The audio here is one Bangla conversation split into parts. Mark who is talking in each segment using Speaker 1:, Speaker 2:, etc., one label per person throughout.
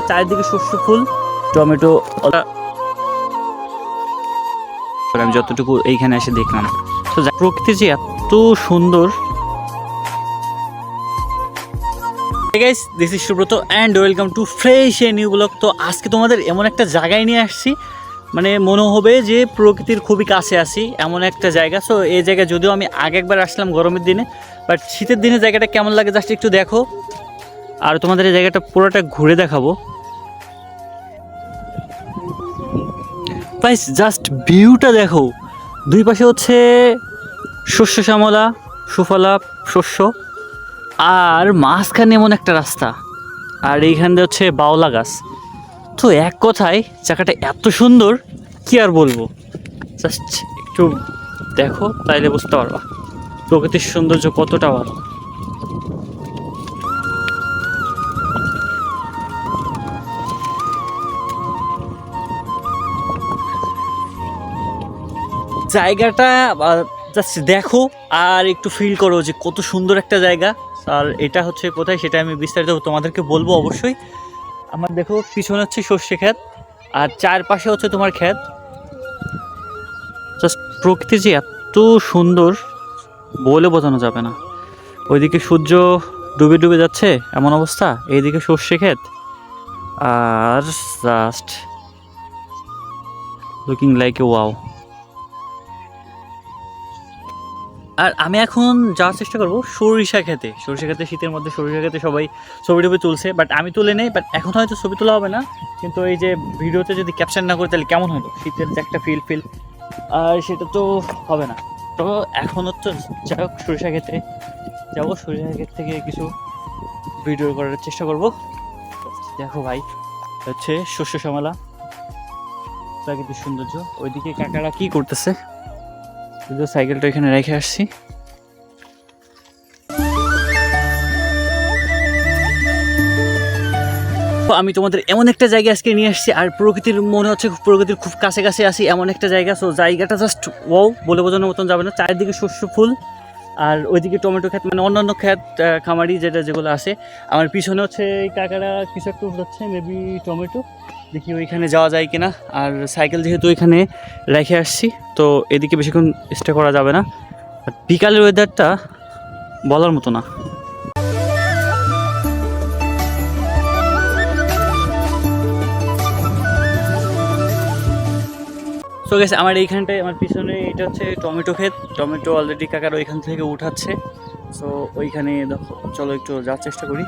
Speaker 1: চারিদিকে শস্য ফুল, টমেটো। আমি যতটুকু এইখানে এসে দেখলাম, তো প্রকৃতি যে এত সুন্দর। Hey guys, this is Subrata and welcome to fresh a new vlog। তো আজকে তোমাদের এমন একটা জায়গায় নিয়ে আসছি, মানে মনে হবে যে প্রকৃতির খুবই কাছে আসি এমন একটা জায়গা। সো এই জায়গায় যদিও আমি আগে একবার আসলাম গরমের দিনে, বাট শীতের দিনে জায়গাটা কেমন লাগে জাস্ট একটু দেখো, আর তোমাদের এই জায়গাটা পুরোটা ঘুরে দেখাবো। প্লাস জাস্ট ভিউটা দেখো, দুই পাশে হচ্ছে শস্য শ্যামলা, সুফলা শস্য, আর মাঝখানে এমন একটা রাস্তা, আর এইখান দিয়ে হচ্ছে বাওলা গাছ। তো এক কথায় জায়গাটা এত সুন্দর, কি আর বলবো, জাস্ট একটু দেখো তাইলে বুঝতে পারবা প্রকৃতির সৌন্দর্য কতটা ভালো। জায়গাটা জাস্ট দেখো আর একটু ফিল করো যে কত সুন্দর একটা জায়গা। আর এটা হচ্ছে কোথায় সেটা আমি বিস্তারিত তোমাদেরকে বলবো অবশ্যই। আমার দেখো পিছনে হচ্ছে সর্ষে ক্ষেত, আর চারপাশে হচ্ছে তোমার ক্ষেত। জাস্ট প্রকৃতি যে এত সুন্দর বলে বোঝানো যাবে না। ওইদিকে সূর্য ডুবে ডুবে যাচ্ছে এমন অবস্থা, এইদিকে সর্ষে ক্ষেত, আর just looking like a wow. আর আমি এখন যাওয়ার চেষ্টা করবো সরিষা খেতে। সরিষা খেতে শীতের মধ্যে সরিষা খেতে সবাই ছবি টবি তুলছে, বাট আমি তুলে নেই। বাট এখন হয়তো ছবি তোলা হবে না, কিন্তু এই যে ভিডিওতে যদি ক্যাপশন না করি তাহলে কেমন হতো, শীতের যে একটা ফিল আর সেটা তো হবে না। তো এখন হচ্ছে যাই হোক সরিষা খেতে যাবো, সরিষা ক্ষেত থেকে কিছু ভিডিও করার চেষ্টা করব। দেখো ভাই, হচ্ছে শস্য শ্যামলা, প্রাকৃতিক সৌন্দর্য। ওইদিকে কাকারা কি করতেছে, সাইকেলটা এখানে রেখে আসছি। আমি তোমাদের এমন একটা জায়গা আজকে নিয়ে আসছি, আর প্রকৃতির মনে হচ্ছে প্রকৃতির খুব কাছে কাছে আসি এমন একটা জায়গা। সো জায়গাটা জাস্ট ওয়াও, বলে বোঝানোর মতন যাবে না। চারিদিকে শস্য ফুল, আর ওইদিকে টমেটো ক্ষেত, মানে অন্যান্য ক্ষেত খামারি যেগুলো আছে। আমার পিছনে হচ্ছে এই কাকারা কিছু একটা উঠাচ্ছে, মেবি টমেটো। দেখি ওইখানে যাওয়া যায় কিনা। আর সাইকেল যেহেতু এখানে রেখে আসছি, তো এদিকে বেশিক্ষণ স্টে করা যাবে না। আর বিকালের ওয়েদারটা বলার মতো না। তো গেছে আমার এইখানটায়, আমার পিছনে এটা হচ্ছে টমেটো ক্ষেত। টমেটো অলরেডি কাকার ওইখান থেকে উঠাচ্ছে। সো ওইখানে দেখো, চলো একটু যাওয়ার চেষ্টা করি।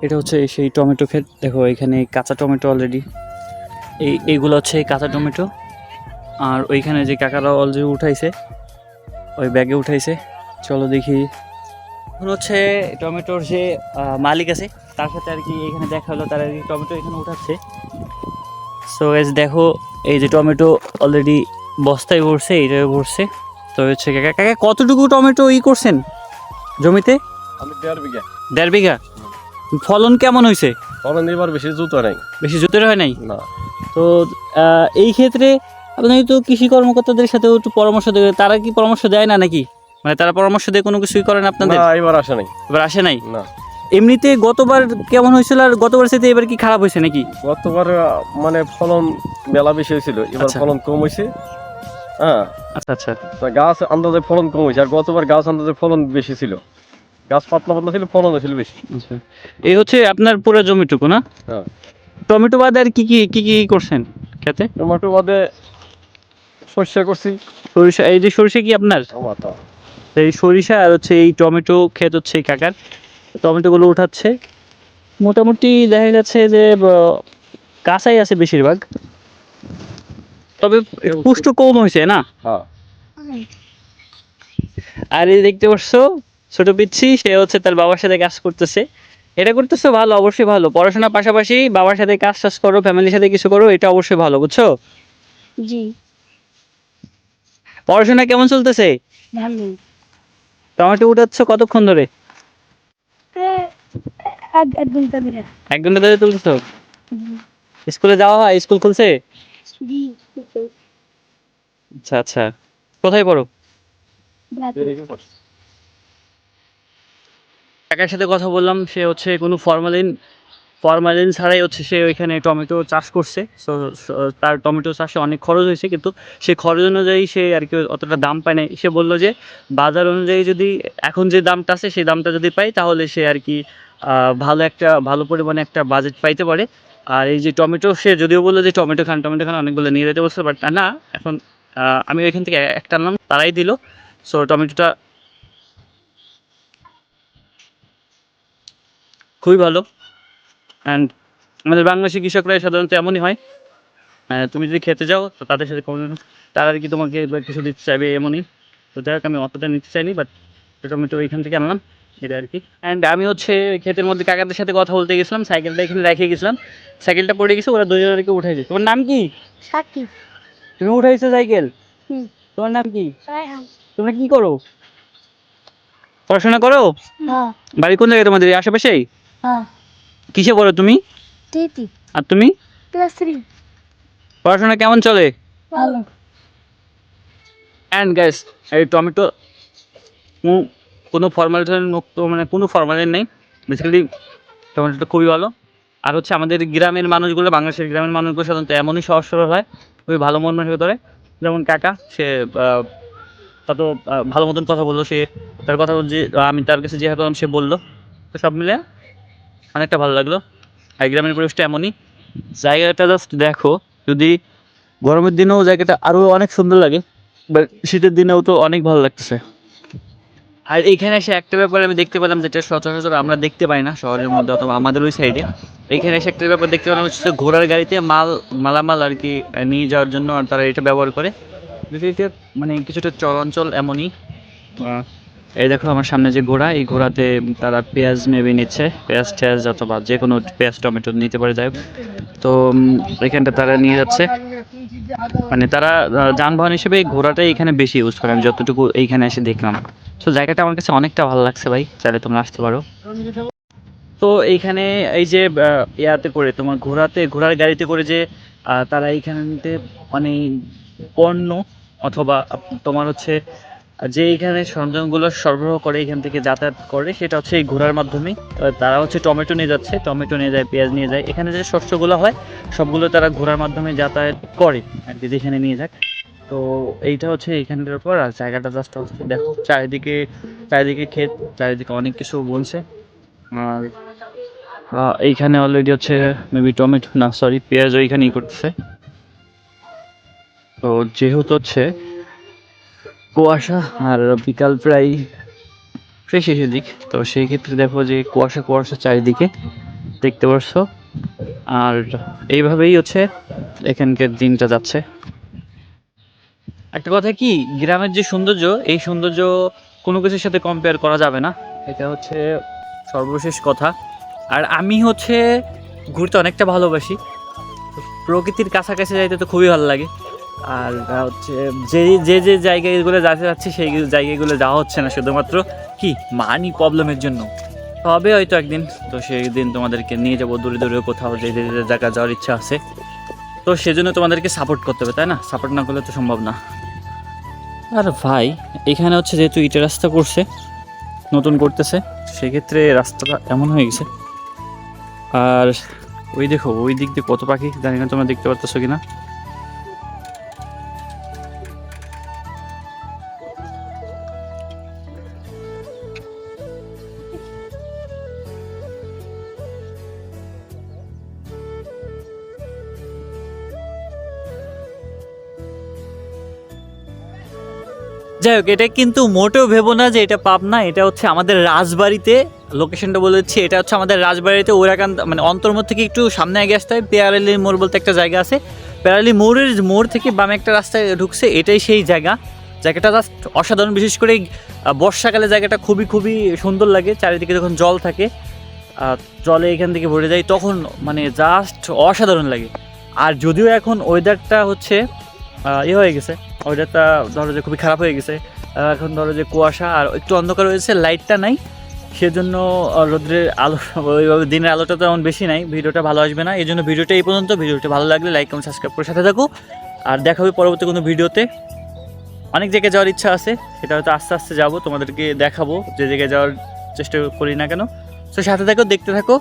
Speaker 1: এটা হচ্ছে সেই টমেটো ক্ষেত, দেখো এখানে কাঁচা টমেটো অলরেডি, এইগুলো হচ্ছে কাঁচা টমেটো। আর ওইখানে যে কাকারা অলরেডি উঠাইছে, ওই ব্যাগে উঠাইছে। চলো দেখি। এখন হচ্ছে টমেটোর যে মালিক আছে তার সাথে আর কি এখানে দেখা হলো, তারা আর কি টমেটো এখানে উঠাচ্ছে। সো গাইস দেখো, এই যে টমেটো অলরেডি বস্তায় ভরছে, এইটাই ভরছে। তো হচ্ছে কাকা, কাকা কতটুকু টমেটো করছেন জমিতে?
Speaker 2: আমি 1.5 বিঘা।
Speaker 1: 1.5 বিঘা। ফলন কেমন হয়েছে?
Speaker 2: ফলন এবার বেশি জুতো নাই।
Speaker 1: বেশি জোতের হয় নাই
Speaker 2: না।
Speaker 1: তো এই ক্ষেত্রে আপনি তো কৃষি কর্মকর্তাদের সাথে একটু পরামর্শ দেবে, তারা কি পরামর্শ দেয় না নাকি? মানে তারা পরামর্শ দিয়ে কোনো কিছুই করেন আপনাদের?
Speaker 2: না, এবার আসে নাই।
Speaker 1: এবার আসে নাই?
Speaker 2: না।
Speaker 1: এমনিতে গতবার কেমন হয়েছিল, আর গতবার সাথে এবার কি খারাপ হয়েছে নাকি?
Speaker 2: গতবার মানে ফলন মেলা বেশি হয়েছিল, এবার
Speaker 1: আচ্ছা।
Speaker 2: ফলন কম হয়েছে। হ্যাঁ,
Speaker 1: আচ্ছা আচ্ছা।
Speaker 2: তা গাছ আন্দাজে ফলন কম হয়েছে, আর গতবার গাছ আন্দাজে ফলন বেশি ছিল। গাছ পাতলা পাতলা ছিল, ফলন ছিল বেশি।
Speaker 1: আচ্ছা, এই হচ্ছে আপনার পুরো জমিটুকু না?
Speaker 2: হ্যাঁ।
Speaker 1: টমেটো বাদে আর কি কি করছেন খেতে?
Speaker 2: টমেটো বাদে সর্ষে করছি।
Speaker 1: সরিষা, এই যে সরিষা কি আপনার?
Speaker 2: টমাটো।
Speaker 1: এই সরিষা আর হচ্ছে এই টমেটো ক্ষেত হচ্ছে এই কাকার, টমেটোগুলো উঠাচ্ছে। মোটামুটি দেখা যাচ্ছে যে কাঁচাই আছে বেশিরভাগ, তবে পুষ্ট কম হয়েছে না?
Speaker 2: হ্যাঁ।
Speaker 1: আর এই দেখতে পাচ্ছো ছোট পিচ্ছি, সে হচ্ছে তার বাবার সাথে কাজ করতেছে। এটা করতেছো ভালো, অবশ্যই ভালো। পড়াশোনার পাশাপাশি বাবার সাথে কাজ টাজ করো, ফ্যামিলির সাথে কিছু করো, এটা অবশ্যই ভালো, বুঝছো?
Speaker 3: জি
Speaker 1: পড়াশোনা কেমন চলতেছে?
Speaker 3: ভালো।
Speaker 1: টমেটো উঠাচ্ছ কতক্ষণ ধরে?
Speaker 3: এক ঘন্টা ধরে।
Speaker 1: 1 ঘন্টা ধরে তুলছো?
Speaker 3: হুম।
Speaker 1: স্কুলে যাওয়া হয়? স্কুল খুলছে?
Speaker 3: জি
Speaker 1: আচ্ছা আচ্ছা। কোথায় পড়ো?
Speaker 3: রাতে।
Speaker 1: কাকার সাথে কথা বললাম, সে হচ্ছে কোনো ফরমালিন ছাড়াই হচ্ছে সে ওইখানে টমেটো চাষ করছে। সো তার টমেটো চাষে অনেক খরচ হয়েছে, কিন্তু সেই খরচ অনুযায়ী সে আর কি অতটা দাম পায় নাই। সে বললো যে বাজার অনুযায়ী যদি এখন যে দামটা আছে সেই দামটা যদি পাই তাহলে সে আর কি ভালো পরিমাণে একটা বাজেট পাইতে পারে। আর এই যে টমেটো, সে যদিও বললো যে টমেটো খান অনেকগুলো নিয়ে যেতে বলছে, বাট না, এখন আমি ওইখান থেকে একটা আনলাম, তারাই দিল। সো টমেটোটা খুবই ভালো। অ্যান্ড আমাদের বাংলাদেশি কৃষকরা সাধারণত এমনই হয়, তুমি যদি খেতে যাও তো তাদের সাথে তারা আর কি তোমাকে এবার কিছু দিতে চাইবে এমনই। তো যাই হোক, আমি অতটা নিতে চাইনি, বাট টমেটো ওইখান থেকে আনলাম, এটা আর কি। অ্যান্ড আমি হচ্ছে ক্ষেতের মধ্যে কাকাদের সাথে কথা বলতে গেছিলাম, সাইকেলটা এখানে রেখে গেছিলাম, সাইকেলটা পড়ে গেছে, ওরা দুজন আর কি উঠাইছে। তোমার নাম কি?
Speaker 3: সাকিব।
Speaker 1: তুমি উঠাইছো সাইকেল?
Speaker 3: হুম।
Speaker 1: তোমার নাম কি?
Speaker 3: রায়হান।
Speaker 1: তোমরা কি করো? পড়াশোনা করো?
Speaker 3: হ্যাঁ।
Speaker 1: বাড়ি কোন জায়গায় তোমাদের? এই আশেপাশেই?
Speaker 3: হ্যাঁ।
Speaker 1: কিসে পড়ো তুমি?
Speaker 3: তিতি।
Speaker 1: আর তুমি?
Speaker 3: ক্লাস 3।
Speaker 1: পড়াশোনা কেমন চলে?
Speaker 3: ভালো।
Speaker 1: অ্যান্ড গ্যাস, এই টমেটো কোনো ফর্মালিন মুক্ত, মানে কোনো ফর্মালিন নেই। বেসিক্যালি টমেটোটা খুবই ভালো। আর হচ্ছে আমাদের গ্রামের মানুষগুলো, বাংলাদেশের গ্রামের মানুষগুলো সাধারণত এমনই সহজ সরল হয়, খুবই ভালো মন মানসিকতার। যেমন কাকা, সে তত ভালো মতন কথা বললো, সে তার কথা যে আমি তার কাছে যে হাঁটলাম সে বললো, তো সব মিলে অনেকটা ভালো লাগলো। আর গ্রামের পরিবেশটা এমনই। জায়গাটা জাস্ট দেখো, যদি গরমের দিনেও জায়গাটা আরও অনেক সুন্দর লাগে, বাট শীতের দিনেও তো অনেক ভালো লাগতেছে। আর এইখানে এসে একটা ব্যাপার আমি দেখতে পেলাম, যেটা সচরাচর আমরা দেখতে পাই না শহরের মধ্যে অথবা আমাদের ওই সাইডে। এইখানে এসে একটা ব্যাপার দেখতে পেলাম, হচ্ছে ঘোড়ার গাড়িতে মালামাল আর কি নিয়ে যাওয়ার জন্য আর তারা এটা ব্যবহার করে। এটা মানে কিছুটা চলাঞ্চল এমনই। এই দেখো আমার সামনে যে ঘোড়া, এই ঘোড়াতে তারা পেঁয়াজ মেবি নিচ্ছে, পেঁয়াজ টেয়াজ অথবা যে কোনো পেঁয়াজ টমেটো নিতে পারে, যাই হোক। তো এখানটা তারা নিয়ে যাচ্ছে, মানে তারা যানবাহন হিসেবে এই ঘোড়াটাই এখানে বেশি ইউজ করে, আমি যতটুকু এইখানে এসে দেখলাম। তো জায়গাটা আমার কাছে অনেকটা ভালো লাগছে ভাই, চাইলে তোমরা আসতে পারো। তো এইখানে এই যে ইয়াতে করে তোমার ঘোড়ার গাড়িতে করে যে তারা এইখানতে মানে পণ্য অথবা তোমার হচ্ছে যে এইখানে সরঞ্জামগুলো সরবরাহ করে, এখান থেকে যাতায়াত করে, সেটা হচ্ছে এই ঘোড়ার মাধ্যমে। তারা হচ্ছে টমেটো নিয়ে যাচ্ছে, টমেটো নিয়ে যায়, পেঁয়াজ নিয়ে যায়, এখানে যে শস্যগুলো হয় সবগুলো তারা ঘোড়ার মাধ্যমে যাতায়াত করে আর কি, যেখানে নিয়ে যায়। তো এইটা হচ্ছে এইখানটার পর। আর জায়গাটা জাস্ট হচ্ছে দেখো, চারিদিকে ক্ষেত, চারিদিকে অনেক কিছু বলছে। আর এইখানে অলরেডি হচ্ছে মেবি টমেটো না সরি পেঁয়াজ ওইখানেই করতেছে। তো যেহেতু হচ্ছে কুয়াশা আর বিকাল প্রায় শেষের দিক, তো সেই ক্ষেত্রে দেখো যে কুয়াশা চারিদিকে দেখতে পাচ্ছ। আর এইভাবেই হচ্ছে এখানকার দিনটা যাচ্ছে। একটা কথা কি, গ্রামের যে সৌন্দর্য, এই সৌন্দর্য কোনো কিছুর সাথে কম্পেয়ার করা যাবে না, এটা হচ্ছে সর্বশেষ কথা। আর আমি হচ্ছে ঘুরতে অনেকটা ভালোবাসি, প্রকৃতির কাছাকাছি যাইতে তো খুবই ভালো লাগে। আর হচ্ছে যে জায়গাগুলো যেতে যাচ্ছি সেই জায়গাগুলো যাওয়া হচ্ছে না, শুধুমাত্র কি মানি প্রবলেমের জন্য। তবে হয়তো একদিন, তো সেই দিন তোমাদেরকে নিয়ে যাবো দূরে দূরে কোথাও, যে জায়গা যাওয়ার ইচ্ছা আছে। তো সেজন্য তোমাদেরকে সাপোর্ট করতে হবে, তাই না? সাপোর্ট না করলে তো সম্ভব না। আর ভাই এখানে হচ্ছে যেহেতু ইটের রাস্তা করছে, নতুন করতেছে, সেক্ষেত্রে রাস্তাটা এমন হয়ে গেছে। আর ওই দেখো, ওই দিক দিয়ে কত পাখি, জানি না তোমরা দেখতে পারতেছো কিনা। যাই হোক, এটা কিন্তু মোটেও ভেবো না যে এটা পাবনা, এটা হচ্ছে আমাদের রাজবাড়িতে। লোকেশনটা বলে দিচ্ছি, এটা হচ্ছে আমাদের রাজবাড়িতে ওরাকান্ত, মানে অন্তর্মত থেকে একটু সামনে আগে আসতে হয়। পেয়ারালি মোড় বলতে একটা জায়গা আছে, পেয়ারালি মোড় থেকে বামে একটা রাস্তায় ঢুকছে, এটাই সেই জায়গাটা জাস্ট অসাধারণ। বিশেষ করে বর্ষাকালে জায়গাটা খুবই খুবই সুন্দর লাগে, চারিদিকে যখন জল থাকে, জলে এখান থেকে ভরে যায়, তখন মানে জাস্ট অসাধারণ লাগে। আর যদিও এখন ওয়েদারটা হচ্ছে হয়ে গেছে, ওয়েদারটা ধরো যে খুবই খারাপ হয়ে গেছে, এখন ধরো যে কুয়াশা আর একটু অন্ধকার হয়েছে, লাইটটা নাই, সেজন্য রোদ্রের আলো ওইভাবে দিনের আলোটা তো এমন বেশি নাই, ভিডিওটা ভালো আসবে না। এই জন্য ভিডিওটা এই পর্যন্ত। ভিডিওটা ভালো লাগলে লাইক কমেন্ট সাবস্ক্রাইব করে সাথে থাকো, আর দেখা হবে পরবর্তী কোনো ভিডিওতে। অনেক জায়গায় যাওয়ার ইচ্ছা আছে, সেটা হয়তো আস্তে আস্তে যাবো, তোমাদেরকে দেখাবো যে জায়গায় যাওয়ার চেষ্টা করি না কেন। তো সাথে থাকো, দেখতে থাকো।